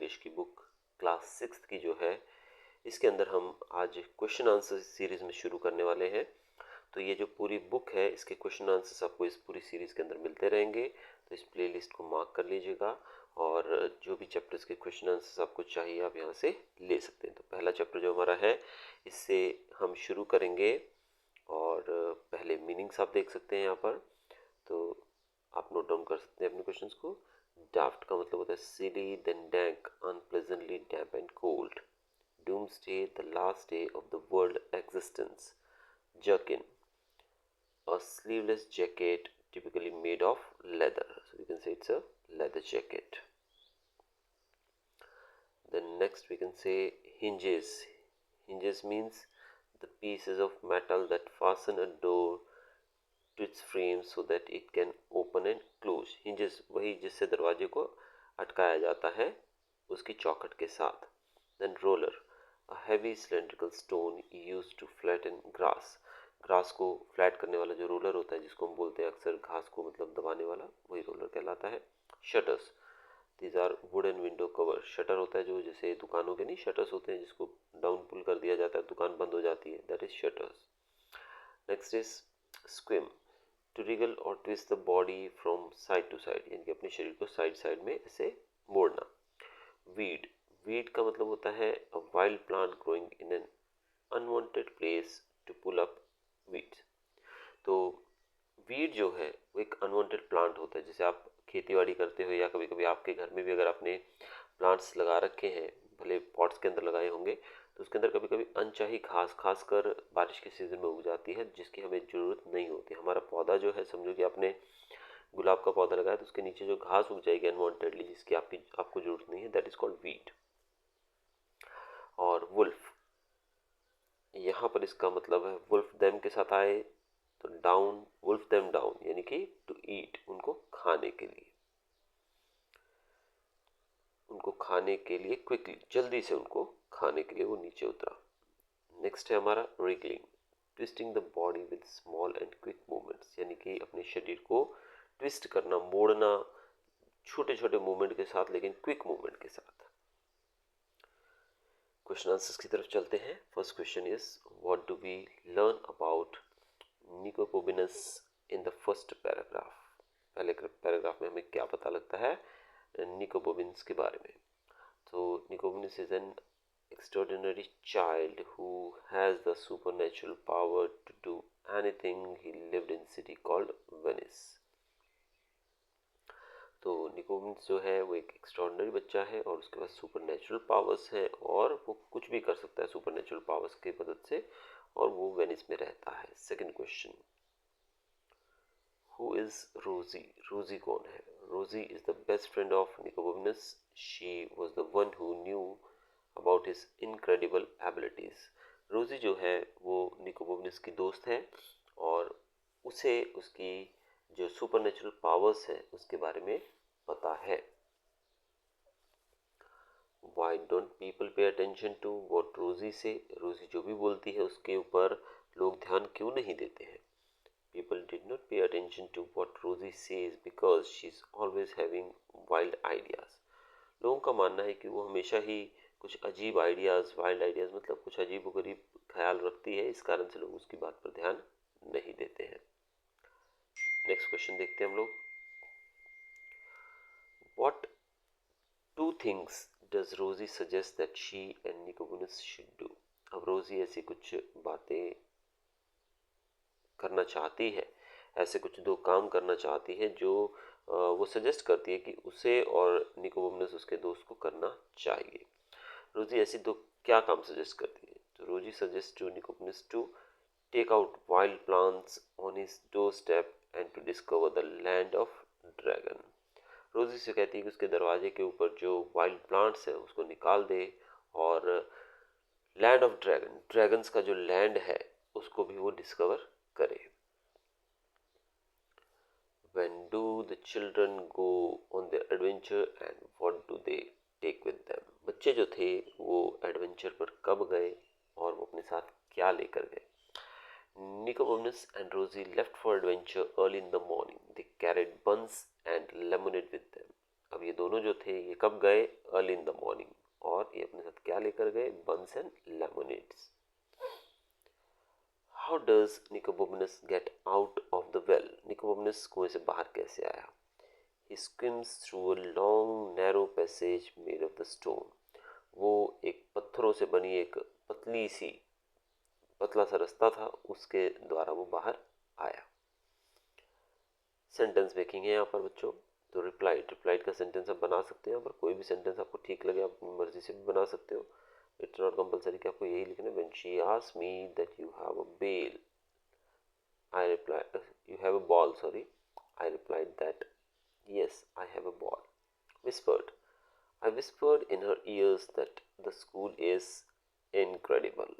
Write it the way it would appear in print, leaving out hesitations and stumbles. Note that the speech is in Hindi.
इंग्लिश की बुक क्लास 6 की जो है, इसके अंदर हम आज क्वेश्चन आंसर सीरीज में शुरू करने वाले हैं। तो ये जो पूरी बुक है इसके क्वेश्चन आंसर्स आपको इस पूरी सीरीज के अंदर मिलते रहेंगे, तो इस प्लेलिस्ट को मार्क कर लीजिएगा और जो भी चैप्टर्स के क्वेश्चन आंसर्स आपको चाहिए आप यहाँ से ले सकते हैं। तो पहला चैप्टर जो हमारा है इससे हम शुरू करेंगे और पहले मीनिंग्स आप देख सकते हैं यहाँ पर, तो आप नोट डाउन कर सकते हैं अपने क्वेश्चंस को। डाफ्ट का मतलब होता है silly, then dank, unpleasantly damp and cold. Doomsday, the last day of the world existence. Jerkin, a sleeveless jacket typically made of leather, so we can say it's a leather jacket. Then next we can say hinges. Hinges means the pieces of metal that fasten a door to its frame so that it can open and close. Hinges वही जिससे दरवाजे को अटकाया जाता है उसकी चौखट के साथ. Then roller, a heavy cylindrical stone used to flatten grass. Grass को फ्लैट करने वाला जो रोलर होता है जिसको हम बोलते हैं अक्सर घास को मतलब दबाने वाला, वही रोलर कहलाता है. Shutters, these are wooden window cover. Shutter होता है जो जैसे दुकानों के नहीं शटर्स होते हैं जिसको डाउन पुल कर दिया जाता है, दुकान बंद हो जाती है, that is shutters. Next is squirm, to wriggle और twist the body from side to side, यानी कि अपने शरीर को साइड साइड में ऐसे मोड़ना. वीड, वीड का मतलब होता है a wild plant growing in an unwanted place to pull up weeds. तो वीड जो है वो एक अनवांटेड प्लांट होता है. जैसे आप खेतीबाड़ी करते हो या कभी कभी आपके घर में भी अगर आपने प्लांट्स लगा रखे हैं, भले पॉट्स के अंदर लगाए होंगे, तो उसके अंदर कभी कभी अनचाही घास खासकर बारिश के सीजन में उग जाती है जिसकी हमें ज़रूरत नहीं होती. हमारा पौधा जो है, समझो कि आपने गुलाब का पौधा लगाया तो उसके नीचे जो घास उग जाएगी अनवांटेडली जिसकी आपको ज़रूरत नहीं है, दैट इज़ कॉल्ड वीड. और वुल्फ, यहाँ पर इसका मतलब है वुल्फ देम के साथ आए तो डाउन, वुल्फ देम डाउन यानी कि टू ईट, उनको खाने के लिए, उनको खाने के लिए क्विकली, जल्दी से उनको खाने के लिए वो नीचे उतरा. नेक्स्ट है हमारा wriggling, twisting the body with small and quick movements, यानी कि अपने शरीर को ट्विस्ट करना, मोड़ना छोटे छोटे मूवमेंट के साथ, लेकिन क्विक मूवमेंट के साथ. क्वेश्चन आंसर्स की तरफ चलते हैं. First question is what do we learn about Nicobobinus in the first paragraph. पहले पैराग्राफ में हमें क्या पता लगता है निकोपोबिनस के बारे में. तो Nicobobinus is an extraordinary child who has the supernatural power to do anything. He lived in city called Venice. तो निकोबिनस जो है वो एक एक्स्ट्रॉर्डिनरी बच्चा है और उसके पास सुपर नेचुरल पावर्स हैं और वो कुछ भी कर सकता है सुपर नेचुरल पावर्स की मदद से, और वो वेनिस में रहता है. सेकंड क्वेश्चन, हु इज रोजी. रोजी कौन है. Rosie is the best friend of Nicobobinus. She was the one who knew about his incredible abilities. Rosie जो है वो निकोबिनस की दोस्त है और उसे उसकी जो सुपर नेचुरल पावर्स है उसके बारे में पता है. Why don't people pay attention to what Rosie say? रोजी जो भी बोलती है उसके ऊपर लोग ध्यान क्यों नहीं देते हैं. People did not pay attention to what Rosie says because she's always having wild ideas. लोगों का मानना है कि वो हमेशा ही कुछ अजीब आइडियाज़, वाइल्ड आइडियाज़ मतलब कुछ अजीब व गरीब ख्याल रखती है, इस कारण से लोग उसकी बात पर ध्यान नहीं देते हैं. नेक्स्ट क्वेश्चन देखते हैं हम लोग. What two things does Rosie suggest that she and Nicodemus should do? अब रोजी ऐसी कुछ बातें करना चाहती है, ऐसे कुछ दो काम करना चाहती है जो वो सजेस्ट करती है कि उसे और निकोडेमस उसके दोस्त को करना चाहिए. रोजी ऐसी दो क्या काम सजेस्ट करती है. तो Rosie suggest to Nicodemus to take out wild plants on his door step and to discover the land of dragon. Rosie से कहती है कि उसके दरवाजे के ऊपर जो वाइल्ड प्लांट्स है उसको निकाल दे और लैंड ऑफ ड्रैगन, ड्रैगन्स का जो लैंड है उसको भी वो डिस्कवर करे. When do the children go on their adventure and what do they take with them? बच्चे जो थे वो एडवेंचर पर कब गए और वो अपने साथ क्या लेकर गए. Nicodemus and Rosie left for adventure early in the morning. They carried buns and lemonade with them. अब ये दोनों जो थे ये कब गए? Early in the morning. और ये अपने साथ क्या लेकर गए? Buns and lemonades. How does Nicobobinus get out of the well? Nicobobinus कुएं से बाहर कैसे आया? He swims through a long narrow passage made of the stone. वो एक पत्थरों से बनी एक पतला सा रास्ता था, उसके द्वारा वो बाहर आया। सेंटेंस मेकिंग है यहाँ पर बच्चों। तो रिप्लाइड का सेंटेंस आप बना सकते हो, पर कोई भी सेंटेंस आपको ठीक लगे आप अपनी मर्जी से भी बना सकते हो। इट्स नॉट कंपलसरी कि आपको यही लिखना है। When she asked me that you have a bell, I reply you have a ball, sorry, I replied that yes, I have a ball. Whispered. I whispered in her ears that the school is incredible.